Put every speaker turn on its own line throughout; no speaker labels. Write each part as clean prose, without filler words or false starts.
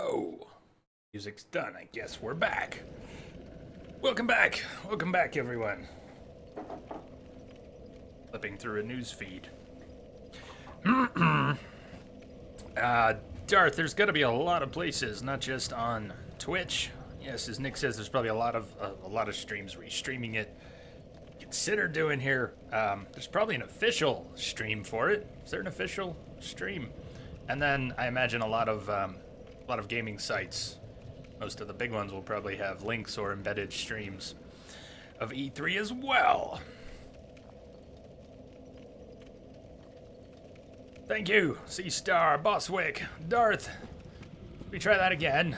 Oh, music's done. I guess we're back. Welcome back. Welcome back, everyone. Flipping through a news feed. Darth, there's got to be a lot of places, not just on Twitch. Yes, as Nick says, there's probably a lot of streams where he's streaming it. Consider doing here. There's probably an official stream for it. Is there an official stream? And then I imagine a lot of gaming sites. Most of the big ones will probably have links or embedded streams of E3 as well. Thank you, C-Star, Boswick, Darth. We try that again.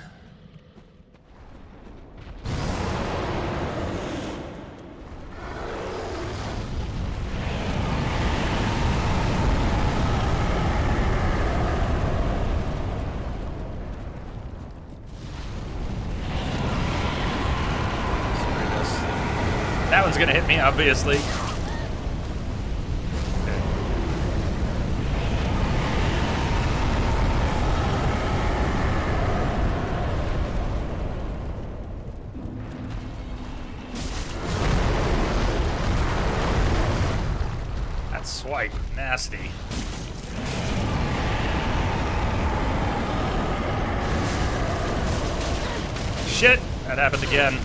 That one's gonna hit me, obviously. That swipe, nasty. Shit, that happened again.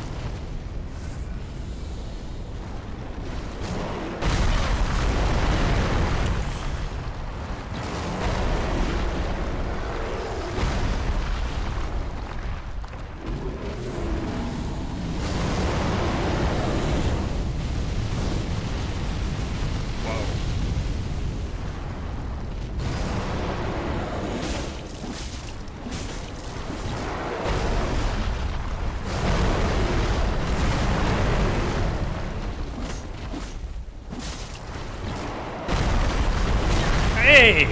Hey!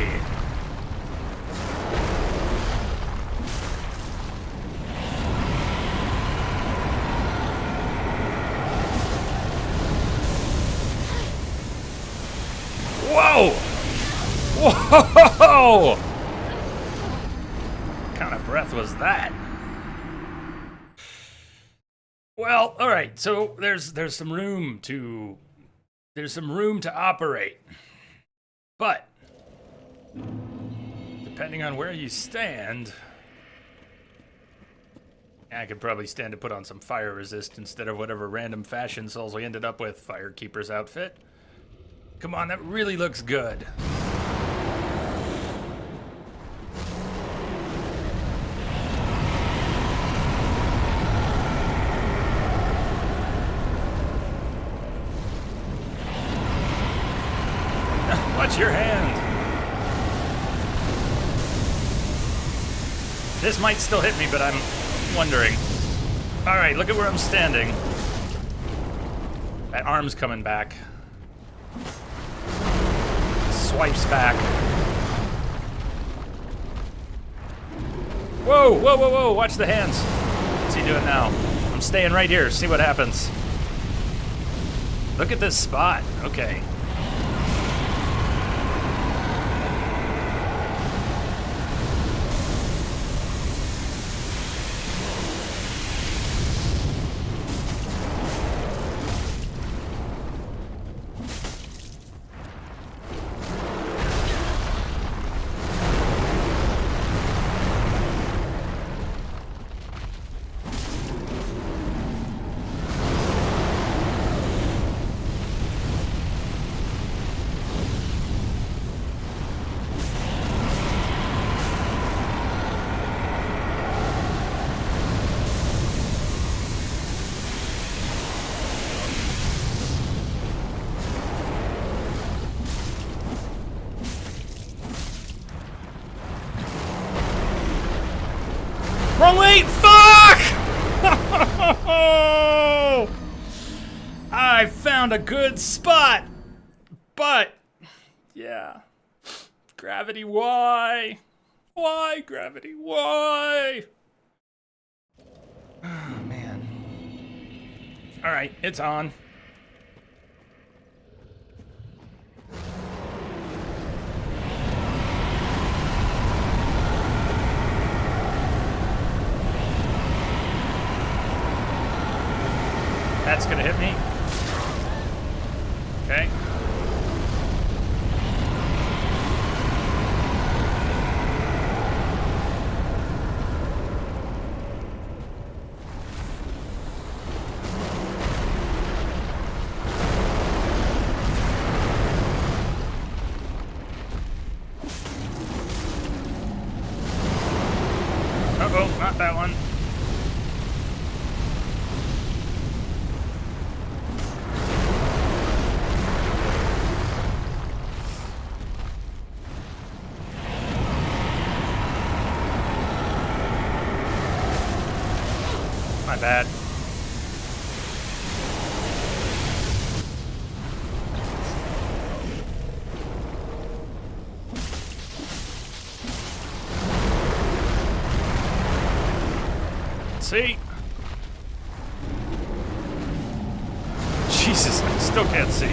Whoa! Whoa! What kind of breath was that? Well, all right. So there's some room to operate, but depending on where you stand, I could probably stand to put on some fire resist instead of whatever random fashion souls we ended up with. Firekeeper's outfit. Come on, that really looks good. Watch your hand. This might still hit me, but I'm wondering. All right, look at where I'm standing. That arm's coming back. Swipes back. Whoa, whoa, whoa, whoa, watch the hands. What's he doing now? I'm staying right here, see what happens. Look at this spot, okay. Wrong way! Fuck! I found a good spot! But, yeah. Gravity, why? Why, gravity, why? Oh, man. Alright, it's on. that's gonna hit me. Okay. Uh-oh, not that one. My bad. See? Jesus, I still can't see.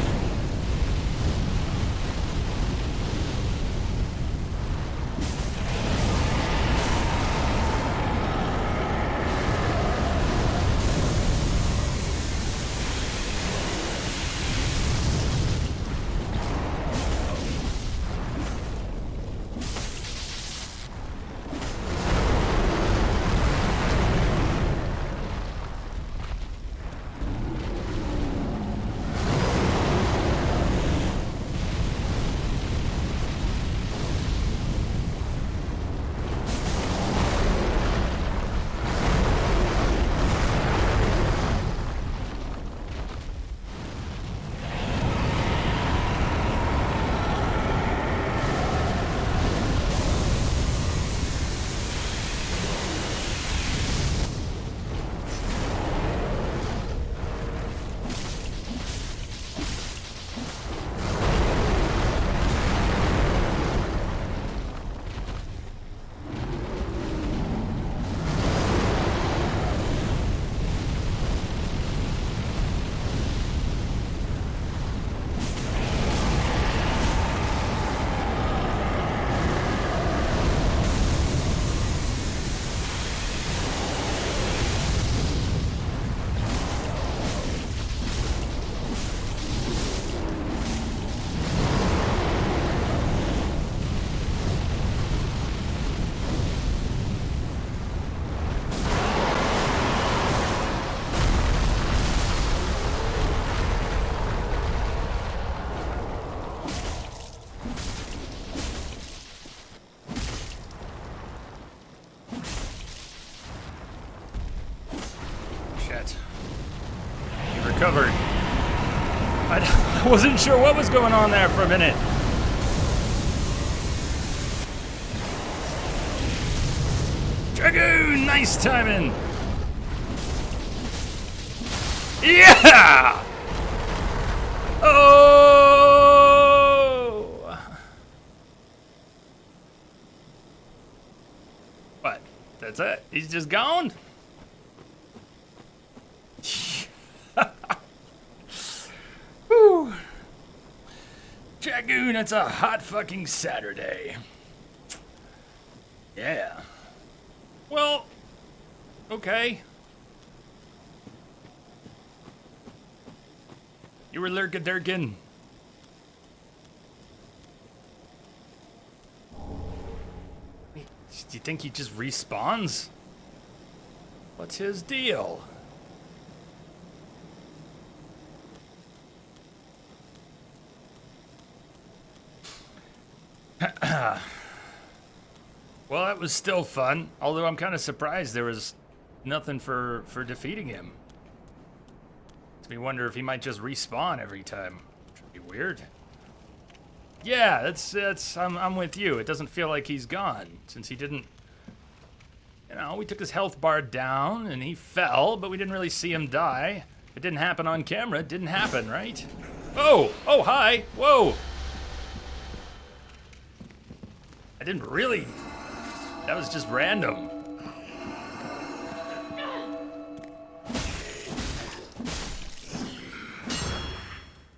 Recovered. I wasn't sure what was going on there for a minute. Dragoon, nice timing. Yeah! Oh! What? That's it? He's just gone? Whew. Dragoon, it's a hot fucking Saturday. Yeah. Well, okay. You were lurka-durkin. Wait, do you think he just respawns? What's his deal? Well, that was still fun, although I'm kind of surprised there was nothing for defeating him. Makes me wonder if he might just respawn every time. Should be weird. Yeah, that's I'm with you. It doesn't feel like he's gone since he didn't. You know, we took his health bar down and he fell, but we didn't really see him die. If it didn't happen on camera, it didn't happen, right? Oh, hi, whoa. I didn't really. That was just random.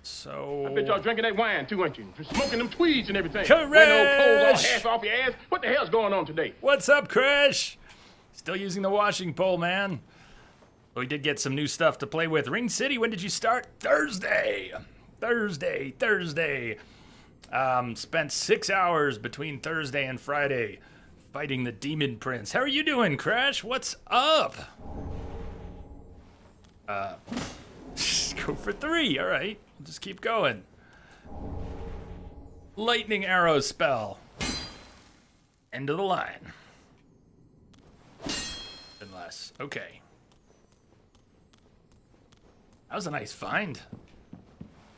So.
I bet y'all drinking that wine too, ain't you? Smoking them tweeds and everything.
Crash!
Wearing old clothes all half off your ass. What the hell's going on today?
What's up, Crash? Still using the washing pole, man. But we did get some new stuff to play with. Ring City, when did you start? Thursday. Spent 6 hours between Thursday and Friday fighting the Demon Prince. How are you doing, Crash? What's up? Just go for 3. All right. We'll just keep going. Lightning arrow spell. End of the line. Unless. Okay. That was a nice find.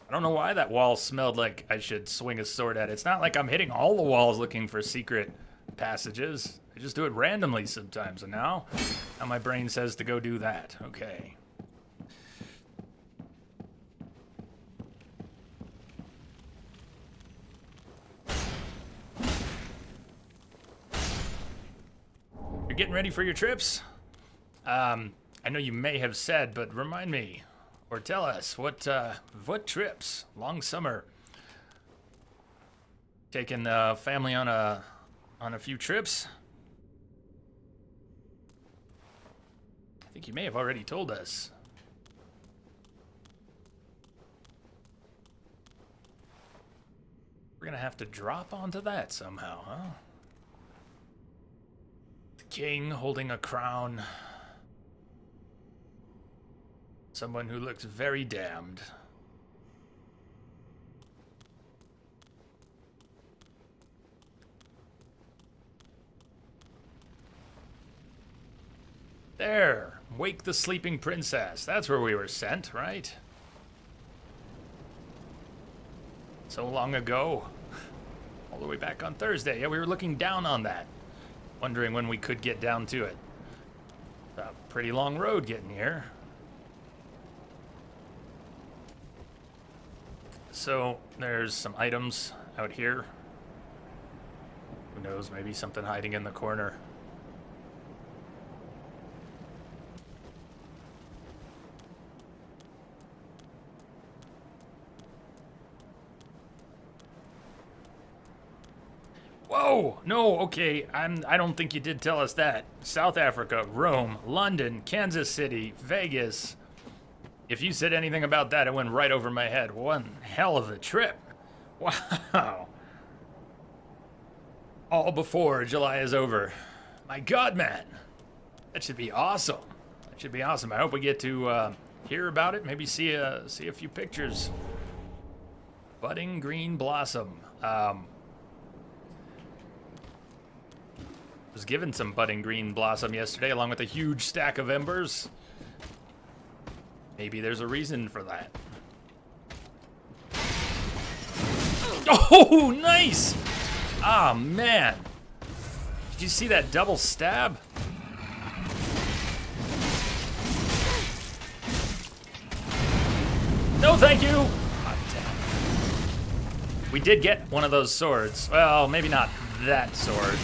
I don't know why that wall smelled like I should swing a sword at it. It's not like I'm hitting all the walls looking for secret passages. I just do it randomly sometimes, and now my brain says to go do that. Okay. You're getting ready for your trips? I know you may have said, but remind me. Or tell us, what trips? Long summer. Taking the family on a few trips? I think you may have already told us. We're gonna have to drop onto that somehow, huh? The king holding a crown. Someone who looks very damned. There. Wake the sleeping princess. That's where we were sent, right? So long ago. All the way back on Thursday. Yeah, we were looking down on that. Wondering when we could get down to it. A pretty long road getting here. So, there's some items out here. Who knows, maybe something hiding in the corner. Whoa! No, okay, I don't think you did tell us that. South Africa, Rome, London, Kansas City, Vegas. If you said anything about that, it went right over my head. One hell of a trip. Wow. All before July is over. My God, man. That should be awesome. That should be awesome. I hope we get to hear about it. Maybe see a few pictures. Budding green blossom. Was given some budding green blossom yesterday, along with a huge stack of embers. Maybe there's a reason for that. Oh, nice! Ah, man. Did you see that double stab? No, thank you! God damn. We did get one of those swords. Well, maybe not that sword.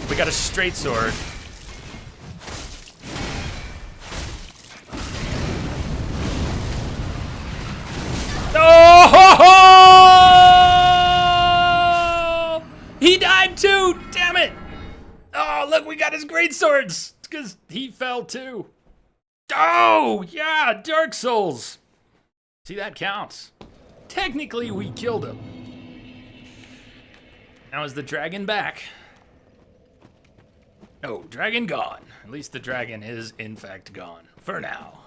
We got a straight sword. Oh! He died too! Damn it! Oh, look, we got his great swords! It's because he fell too. Oh, yeah, Dark Souls. See, that counts. Technically, we killed him. Now is the dragon back? No, dragon gone. At least the dragon is, in fact, gone. For now.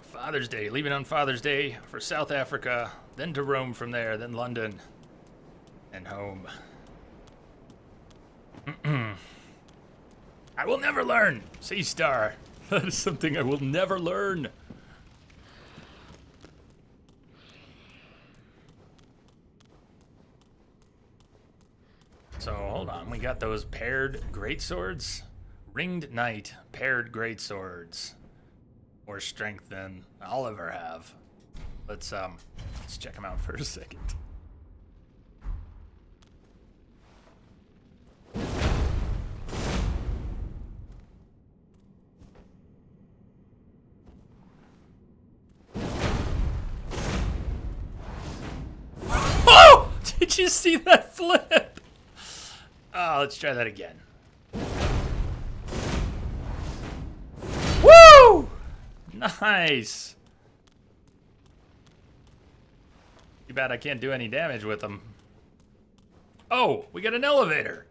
Father's Day, leaving on Father's Day for South Africa, then to Rome from there, then London, and home. I will never learn, Sea Star. That is something I will never learn. So, hold on, we got those paired greatswords. Ringed Knight, paired greatswords. More strength than I'll ever have. Let's check them out for a second. Did you see that flip? Oh, let's try that again. Woo! Nice. Too bad I can't do any damage with them. Oh, we got an elevator.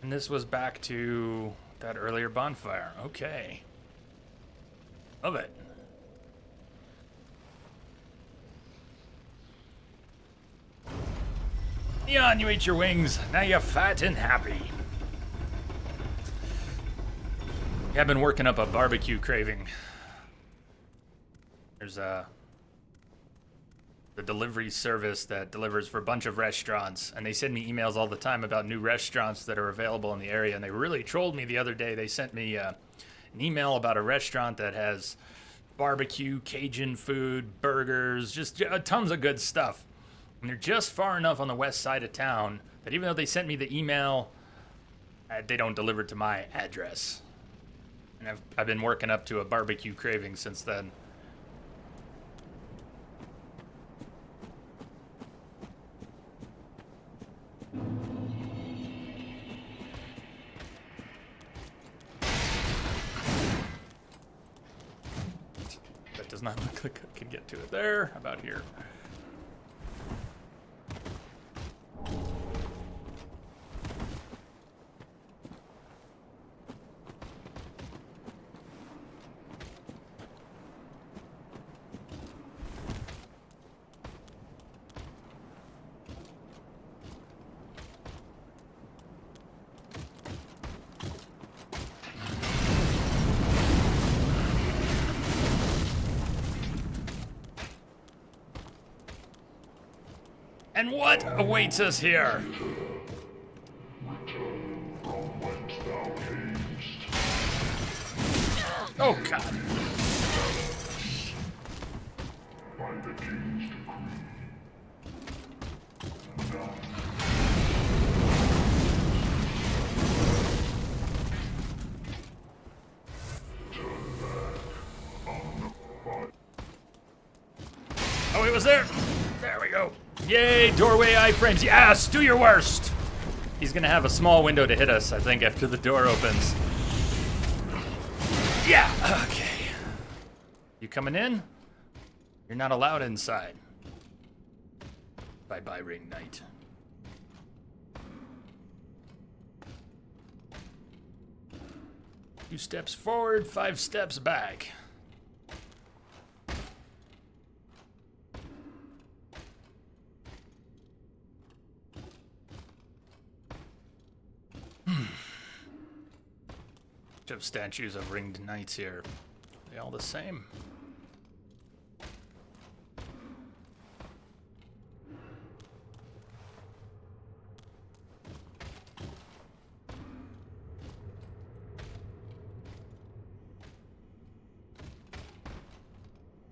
And this was back to that earlier bonfire. Okay. Love it. Neon, you ate your wings. Now you're fat and happy. I've been working up a barbecue craving. There's the delivery service that delivers for a bunch of restaurants, and they send me emails all the time about new restaurants that are available in the area, and they really trolled me the other day. They sent me an email about a restaurant that has barbecue, Cajun food, burgers, just tons of good stuff. And they're just far enough on the west side of town that even though they sent me the email, they don't deliver to my address. And I've been working up to a barbecue craving since then. That does not look like I can get to it there. How about here? And what awaits us here? Oh, God. Oh, he was there. There we go. Yay, doorway iframes. Yes, do your worst. He's gonna have a small window to hit us, I think, after the door opens. Yeah, okay. You coming in? You're not allowed inside. Bye-bye, Ring Knight. Two steps forward, 5 steps back. Of statues of ringed knights here. Are they all the same?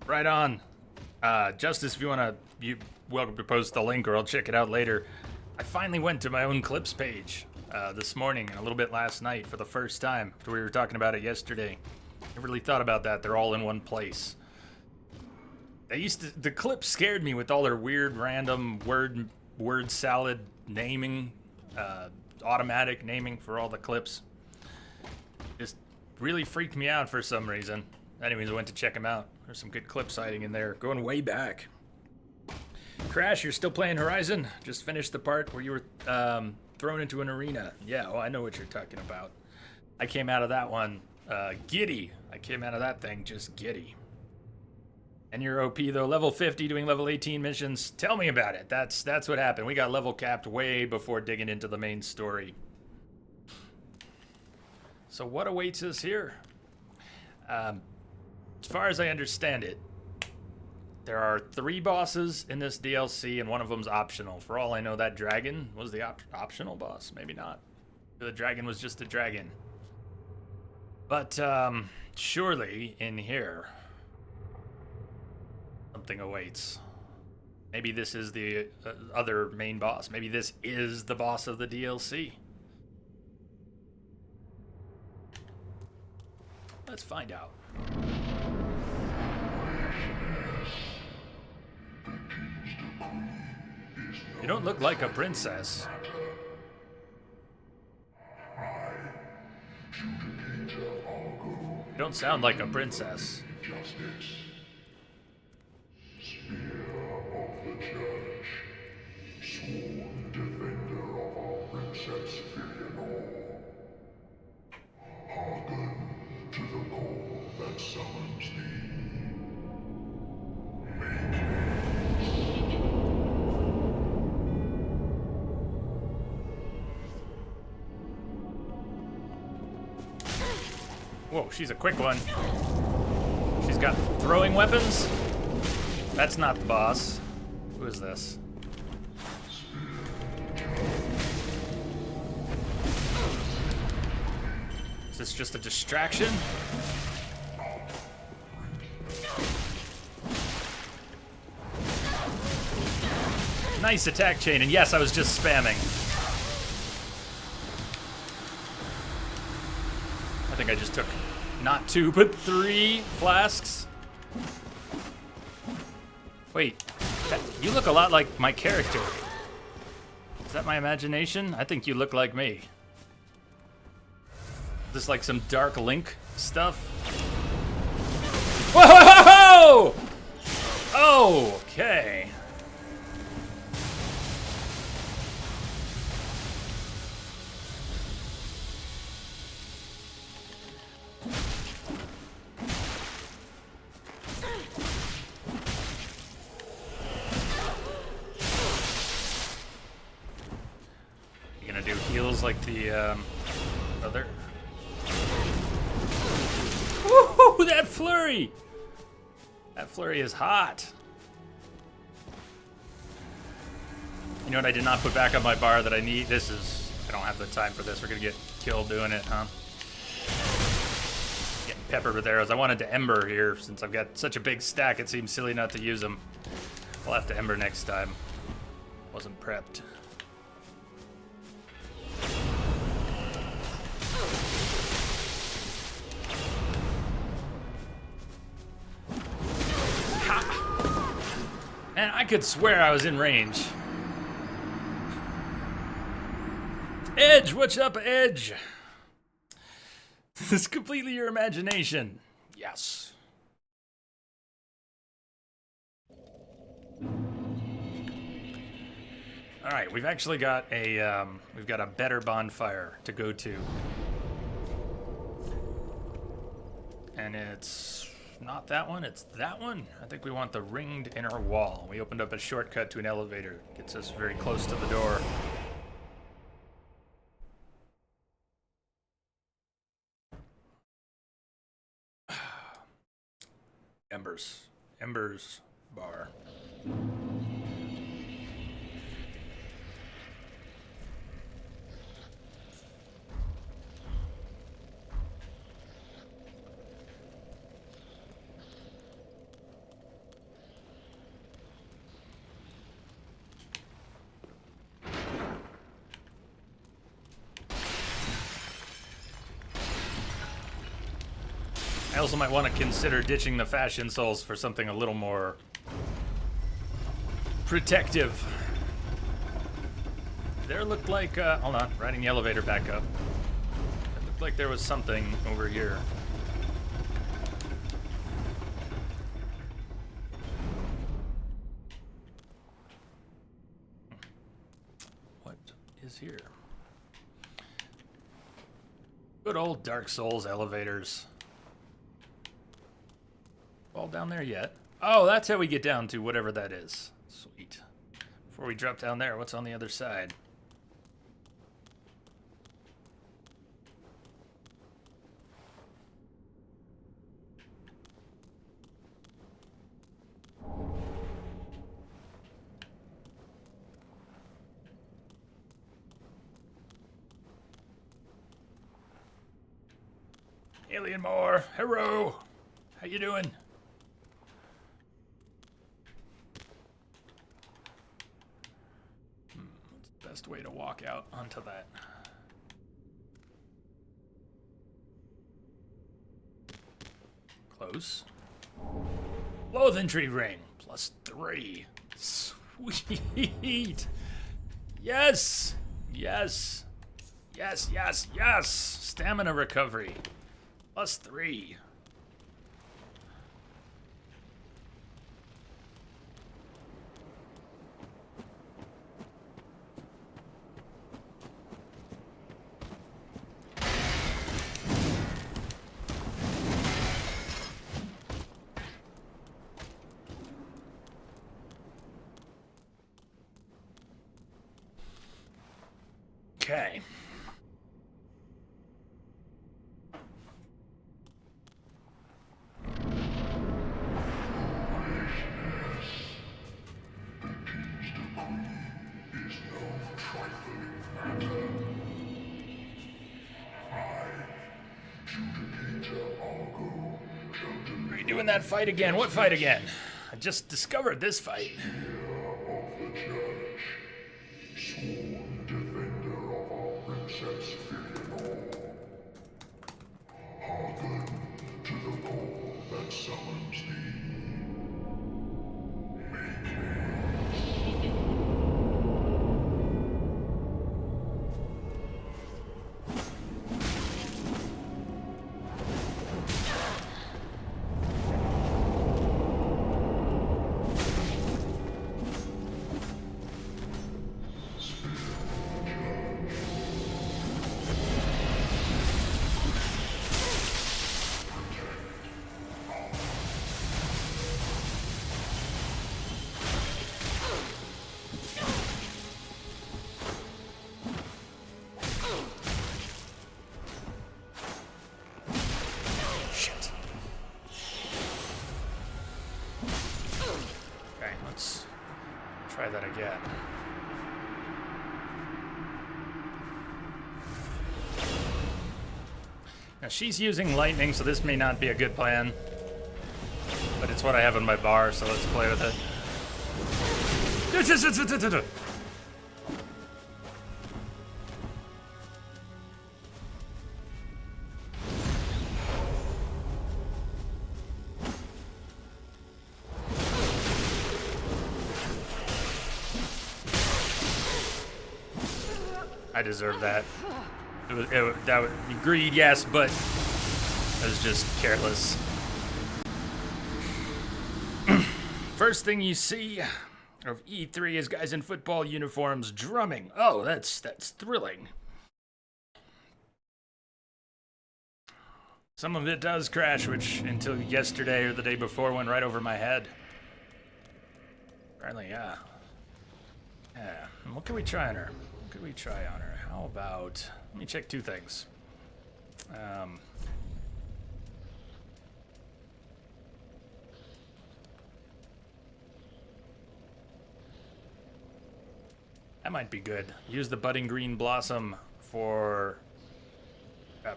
Right on. Justice, if you wanna, you're welcome to post the link or I'll check it out later. I finally went to my own clips page. This morning and a little bit last night for the first time. We were talking about it yesterday. I really thought about that. They're all in one place. The clips scared me with all their weird random word salad naming, automatic naming for all the clips. Just really freaked me out for some reason. Anyways, I went to check them out. There's some good clip citing in there, going way back. Crash, you're still playing Horizon? Just finished the part where you were thrown into an arena. Yeah, oh, I know what you're talking about. I came out of that one giddy. I came out of that thing just giddy. And you're OP though, level 50 doing level 18 missions. Tell me about it. That's what happened. We got level capped way before digging into the main story. So what awaits us here? As far as I understand it, there are 3 bosses in this DLC, and one of them's optional. For all I know, that dragon was the optional boss. Maybe not. The dragon was just a dragon. But, surely, in here, something awaits. Maybe this is the other main boss. Maybe this is the boss of the DLC. Let's find out. You don't look like a princess. You don't sound like a princess. Whoa, she's a quick one. She's got throwing weapons? That's not the boss. Who is this? Is this just a distraction? Nice attack chain, and yes, I was just spamming. I think I just took not 2, but 3 flasks. Wait, you look a lot like my character. Is that my imagination? I think you look like me. This like some Dark Link stuff? Whoa! Okay. Do heals like the other. Woohoo! That flurry! That flurry is hot. You know what I did not put back on my bar that I need? I don't have the time for this. We're gonna get killed doing it, huh? Getting peppered with arrows. I wanted to Ember here since I've got such a big stack. It seems silly not to use them. I'll have to Ember next time. Wasn't prepped. Man, I could swear I was in range. Edge, what's up, Edge? This is completely your imagination. Yes. All right, we've actually got a better bonfire to go to, and it's not that one, it's that one. I think we want the ringed inner wall. We opened up a shortcut to an elevator. Gets us very close to the door. Embers bar. I also might want to consider ditching the fashion souls for something a little more protective. There looked like, hold on, riding the elevator back up. It looked like there was something over here. What is here? Good old Dark Souls elevators. All down there yet? Oh, that's how we get down to whatever that is. Sweet. Before we drop down there, what's on the other side? Alien Moore, hello. How you doing? best way to walk out onto that. Close. Loathentry ring. +3. Sweet. Yes. Yes. Yes, yes, yes. Stamina recovery. +3. Okay. Redoing that fight again. What fight again? I just discovered this fight. Try that again. Now she's using lightning, so this may not be a good plan. But it's what I have in my bar, so let's play with it. I deserve that. That would be greed, yes, but I was just careless. First thing you see of E3 is guys in football uniforms drumming. Oh, that's thrilling. Some of it does crash, which until yesterday or the day before went right over my head. Apparently, yeah. Yeah. And what can we try on her? What could we try on her? How about... Let me check two things. That might be good. Use the budding green blossom for...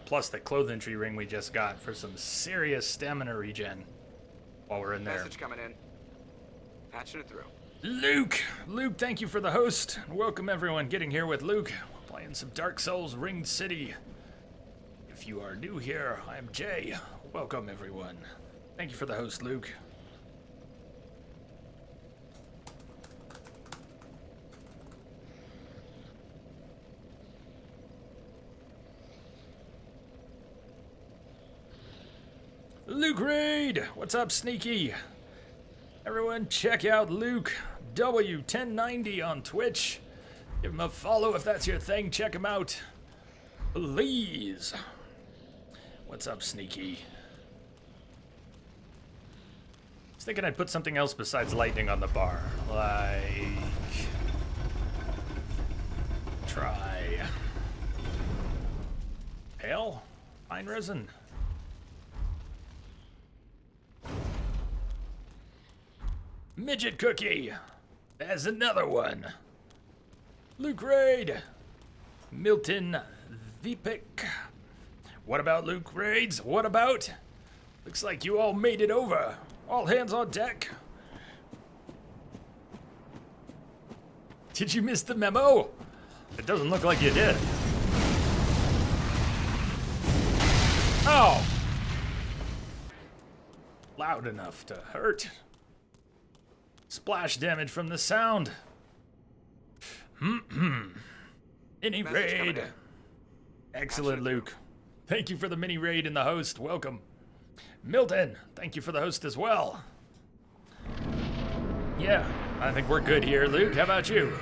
plus the Loathentry ring we just got for some serious stamina regen while we're in there.
Message coming in. Patching it through.
Luke, thank you for the host. Welcome everyone. Getting here with Luke. Playing some Dark Souls Ringed City. If you are new here, I am Jay. Welcome everyone. Thank you for the host, Luke. Luke Raid! What's up, Sneaky? Everyone, check out Luke W1090 on Twitch. Give him a follow if that's your thing. Check him out. Please. What's up, Sneaky? I was thinking I'd put something else besides lightning on the bar. Like... Try... Pale? Pine resin? Midget cookie. There's another one. Luke Raid. Milton Vipik. What about Luke Raids? What about? Looks like you all made it over. All hands on deck. Did you miss the memo? It doesn't look like you did. Oh! Loud enough to hurt. Splash damage from the sound. Mini
Message coming
raid.
in.
Excellent, Luke. Thank you for the mini raid and the host. Welcome. Milton, thank you for the host as well. Yeah, I think we're good here, Luke. How about you?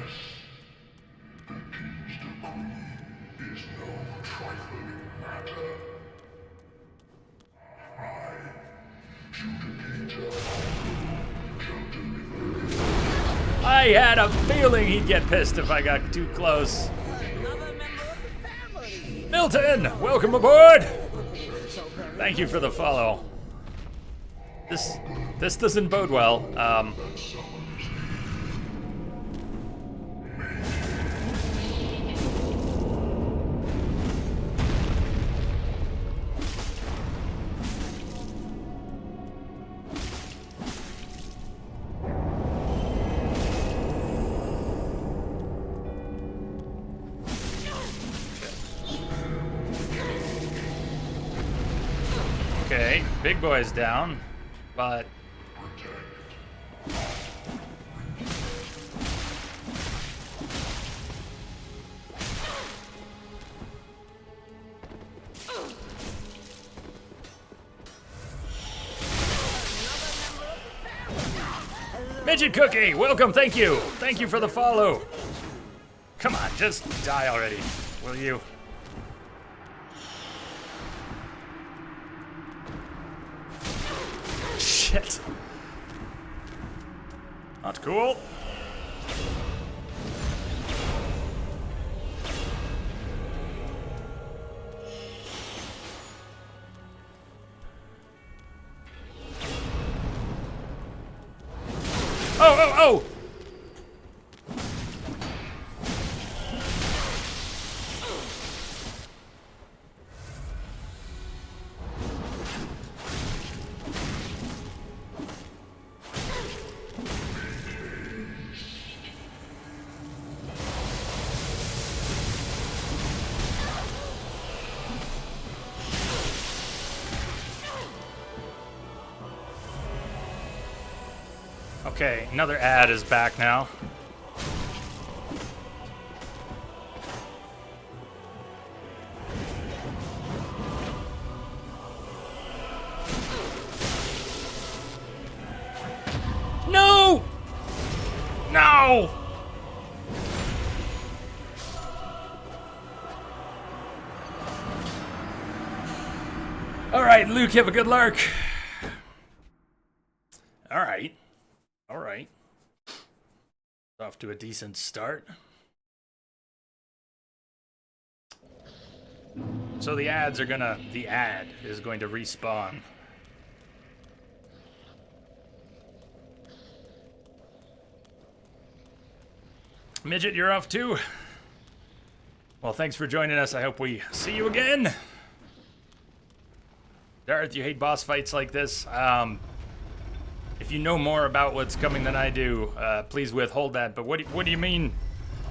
I had a feeling he'd get pissed if I got too close. Milton, welcome aboard. Thank you for the follow. This doesn't bode well. Okay, big boy's down, but Midget Cookie, welcome, thank you. Thank you for the follow. Come on, just die already, will you? Shit. Not cool. Oh! Okay, another ad is back now. No! No! All right, Luke, have a good lark. All right. All right. Off to a decent start. So the ad is going to respawn. Midget, you're off too? Well, thanks for joining us. I hope we see you again. Darth, you hate boss fights like this? If you know more about what's coming than I do, please withhold that. But what do you mean?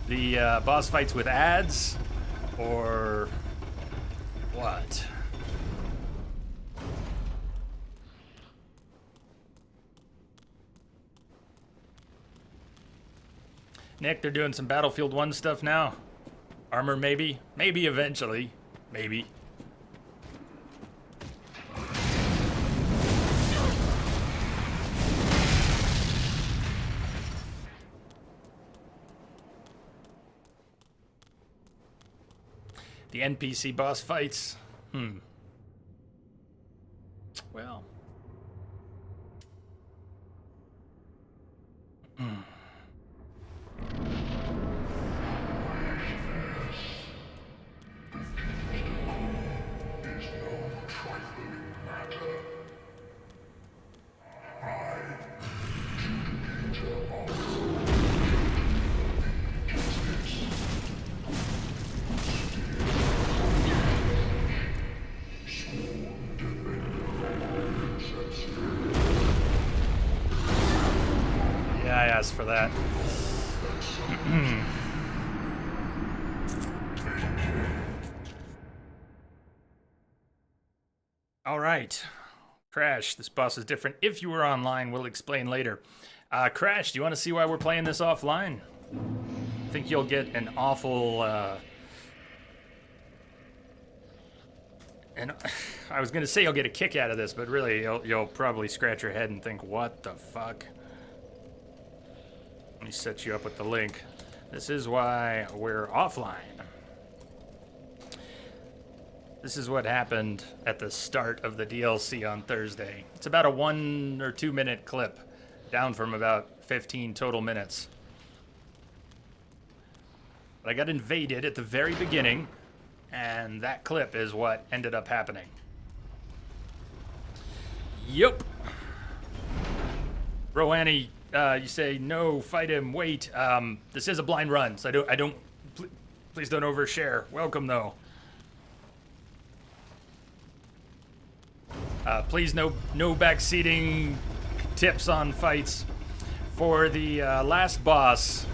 The boss fights with ads? Or what? Nick, they're doing some Battlefield 1 stuff now. Armor, maybe? Maybe eventually. Maybe. The NPC boss fights. Well. I asked for that. All right. Crash, this boss is different. If you were online, we'll explain later. Crash, do you want to see why we're playing this offline? I think you'll get an awful... and I was going to say you'll get a kick out of this, but really you'll probably scratch your head and think, what the fuck? Let me set you up with the link. This is why we're offline. This is what happened at the start of the DLC on Thursday. It's about a 1 or 2 minute clip, down from about 15 total minutes. But I got invaded at the very beginning, and that clip is what ended up happening. Yup. Rowanny, you say, no, fight him, wait. This is a blind run, so please don't overshare. Welcome, though. Please no backseating tips on fights. For the last boss,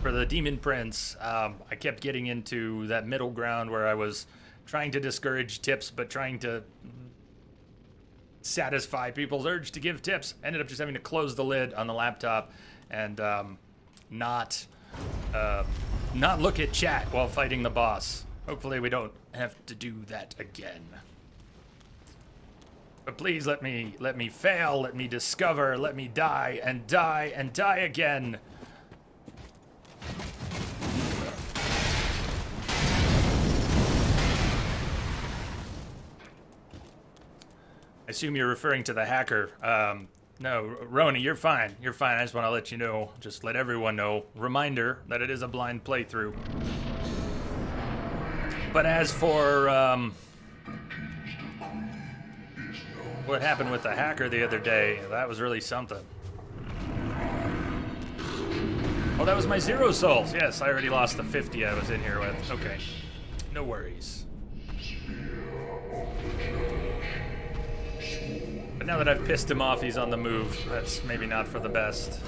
for the Demon Prince, I kept getting into that middle ground where I was trying to discourage tips, but trying to satisfy people's urge to give tips. Ended up just having to close the lid on the laptop and not look at chat while fighting the boss. Hopefully we don't have to do that again. But please let me fail, let me discover, let me die and die and die again. I assume you're referring to the hacker. No, Roni, you're fine. You're fine. I just want to let you know, just let everyone know. Reminder that it is a blind playthrough. But as for what happened with the hacker the other day, that was really something. Oh, that was my 0 souls. Yes, I already lost the 50 I was in here with. Okay, no worries. But now that I've pissed him off, he's on the move. That's maybe not for the best.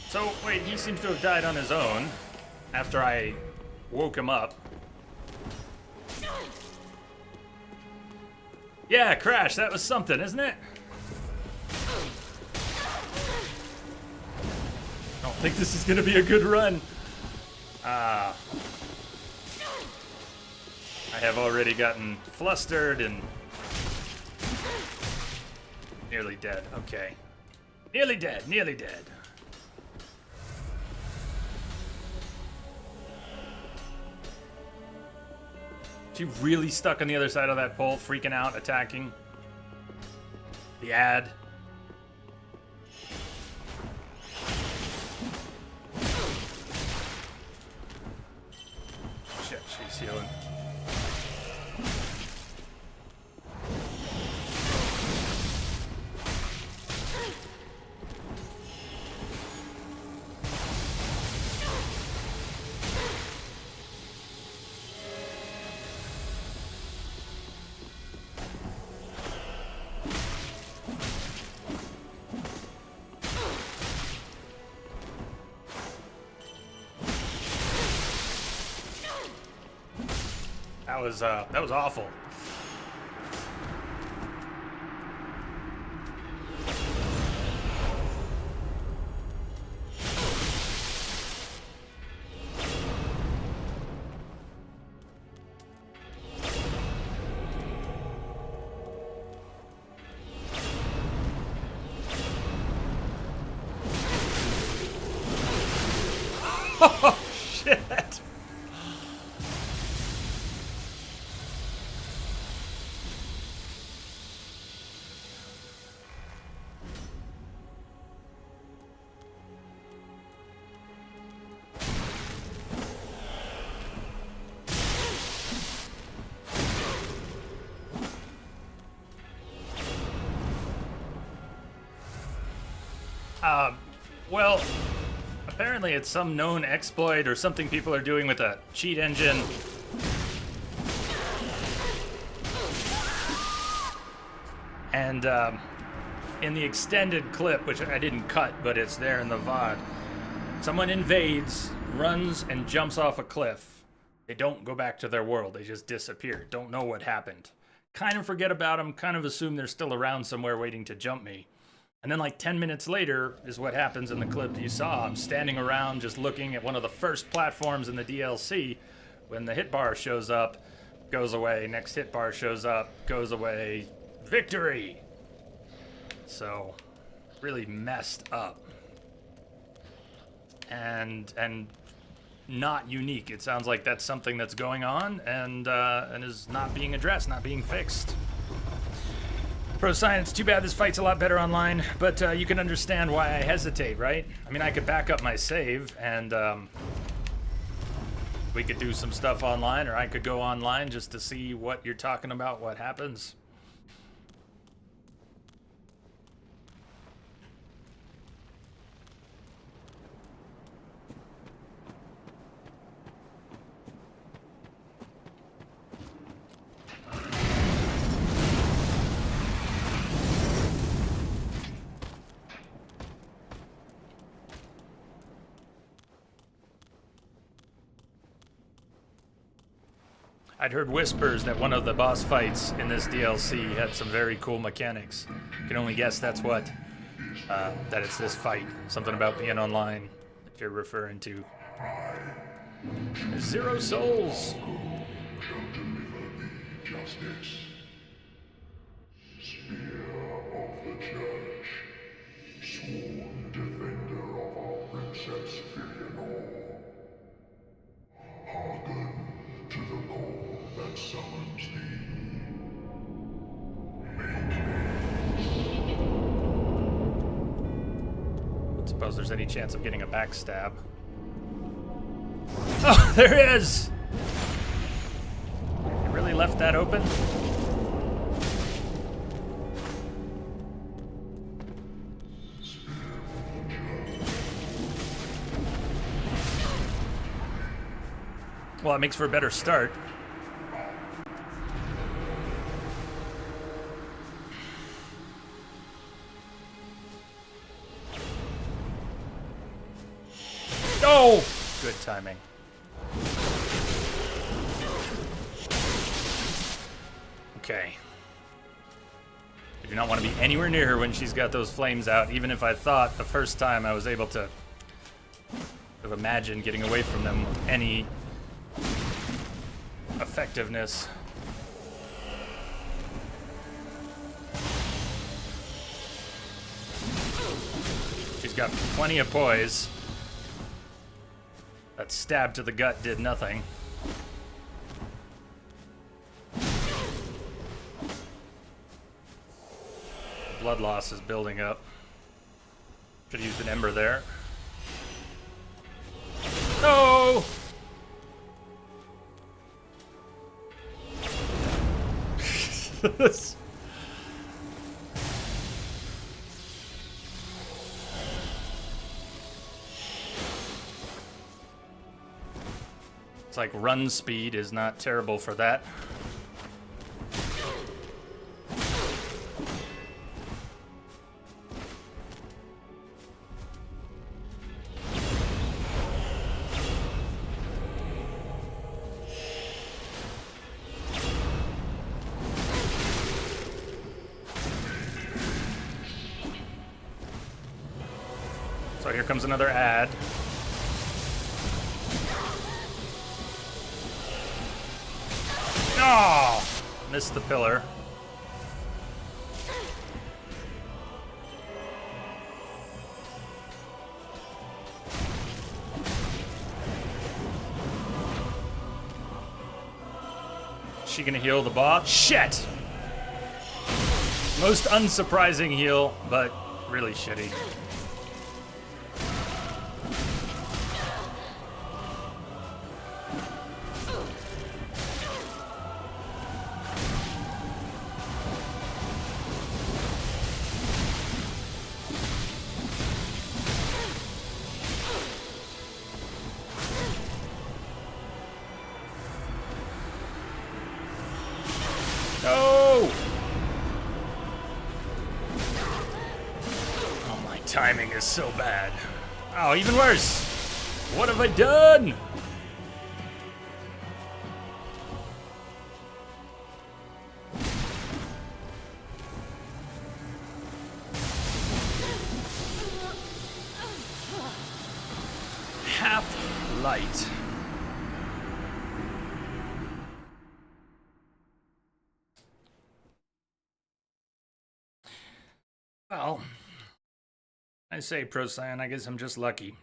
So, wait, he seems to have died on his own after I woke him up. Yeah, Crash, that was something, isn't it? I don't think this is gonna be a good run. I have already gotten flustered and nearly dead. Okay. Nearly dead, nearly dead. She really stuck on the other side of that pole, freaking out, attacking. The ad. Shit, she's healing. That was awful. Oh, shit. Well, apparently it's some known exploit or something people are doing with a cheat engine. And in the extended clip, which I didn't cut, but it's there in the VOD, someone invades, runs, and jumps off a cliff. They don't go back to their world. They just disappear. Don't know what happened. Kind of forget about them, kind of assume they're still around somewhere waiting to jump me. And then like 10 minutes later is what happens in the clip you saw. I'm standing around just looking at one of the first platforms in the DLC when the hit bar shows up, goes away, next hit bar shows up, goes away, victory! So, really messed up. And not unique. It sounds like that's something that's going on and is not being addressed, not being fixed. Pro Science, too bad this fight's a lot better online, but you can understand why I hesitate, right? I mean, I could back up my save and we could do some stuff online, or I could go online just to see what you're talking about, what happens. I'd heard whispers that one of the boss fights in this DLC had some very cool mechanics. You can only guess that's what, that it's this fight. Something about being online that you're referring to. Zero souls! Suppose there's any chance of getting a backstab. Oh, there it is! You really left that open? Well, it makes for a better start. Oh! Good timing. Okay. I do not want to be anywhere near her when she's got those flames out, even if I thought the first time I was able to imagine getting away from them with any effectiveness. She's got plenty of poise. That stab to the gut did nothing. Blood loss is building up. Should have used an ember there. No! It's like run speed is not terrible for that. So here comes another ad. Oh! Missed the pillar. Is she gonna heal the boss? Shit! Most unsurprising heal, but really shitty. timing is so bad. Oh, even worse. What have I done? Half light. Well, I say, Procyan, I guess I'm just lucky.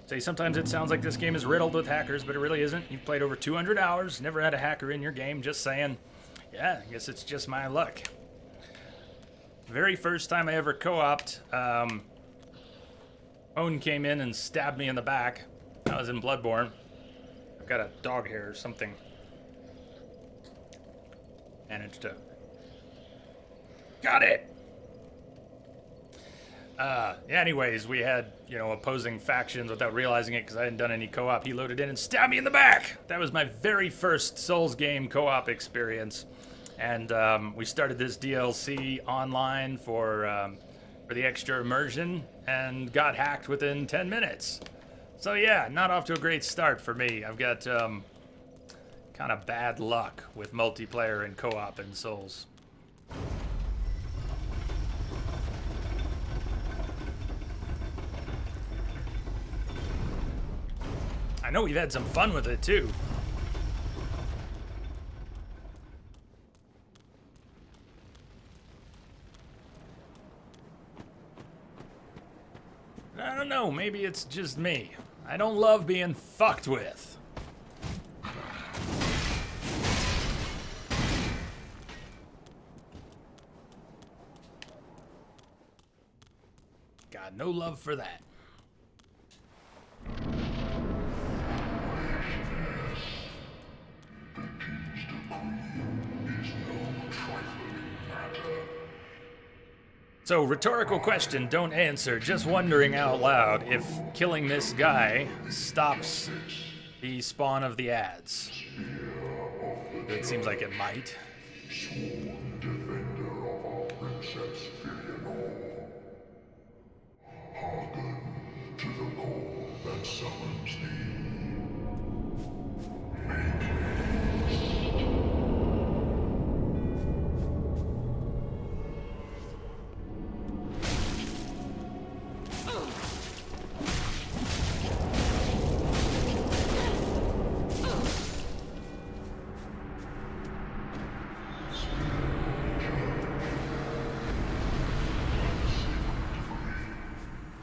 Say, sometimes it sounds like this game is riddled with hackers, but it really isn't. You've played over 200 hours, never had a hacker in your game, just saying. Yeah, I guess it's just my luck. Very first time I ever co-opted, Owen came in and stabbed me in the back. I was in Bloodborne. I've got a dog hair or something. Managed to... Got it! Anyways, we had, opposing factions without realizing it because I hadn't done any co-op. He loaded in and stabbed me in the back! That was my very first Souls game co-op experience. And we started this DLC online for the extra immersion and got hacked within 10 minutes. So yeah, not off to a great start for me. I've got kind of bad luck with multiplayer and co-op in Souls. I know we've had some fun with it too. I don't know, maybe it's just me. I don't love being fucked with. Got no love for that. So, rhetorical question, don't answer. Just wondering out loud if killing this guy stops the spawn of the ads. It seems like it might.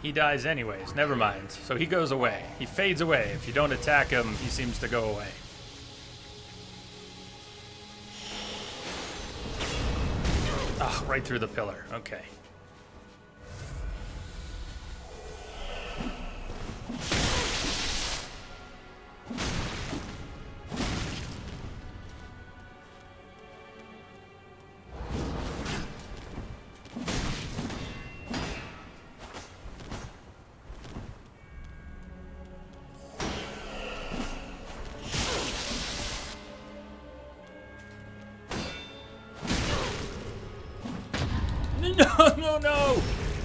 He dies anyways, never mind. So he goes away. He fades away. If you don't attack him, he seems to go away. Ah, right through the pillar. Okay.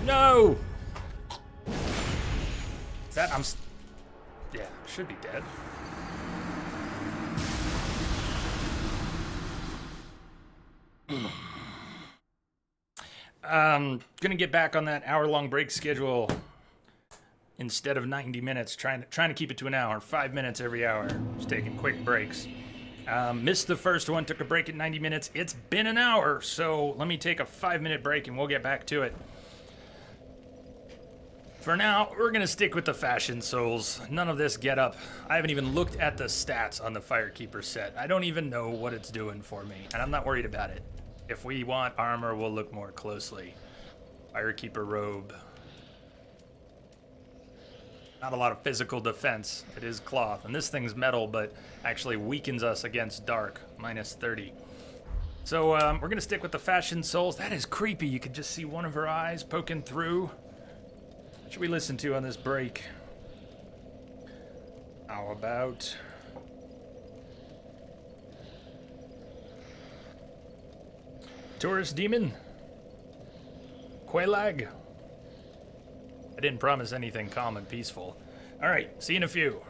No! Is that, yeah, should be dead. Gonna get back on that hour-long break schedule instead of 90 minutes, trying to keep it to an hour, 5 minutes every hour, just taking quick breaks. Missed the first one, took a break at 90 minutes. It's been an hour, so let me take a 5-minute break and we'll get back to it. For now, we're gonna stick with the fashion souls. None of this get up. I haven't even looked at the stats on the Firekeeper set. I don't even know what it's doing for me, and I'm not worried about it. If we want armor, we'll look more closely. Firekeeper robe. Not a lot of physical defense. It is cloth, and this thing's metal, but actually weakens us against dark, minus 30. So we're gonna stick with the fashion souls. That is creepy. You could just see one of her eyes poking through. What should we listen to on this break? How about... Tourist Demon? Quelaag? I didn't promise anything calm and peaceful. All right, see you in a few.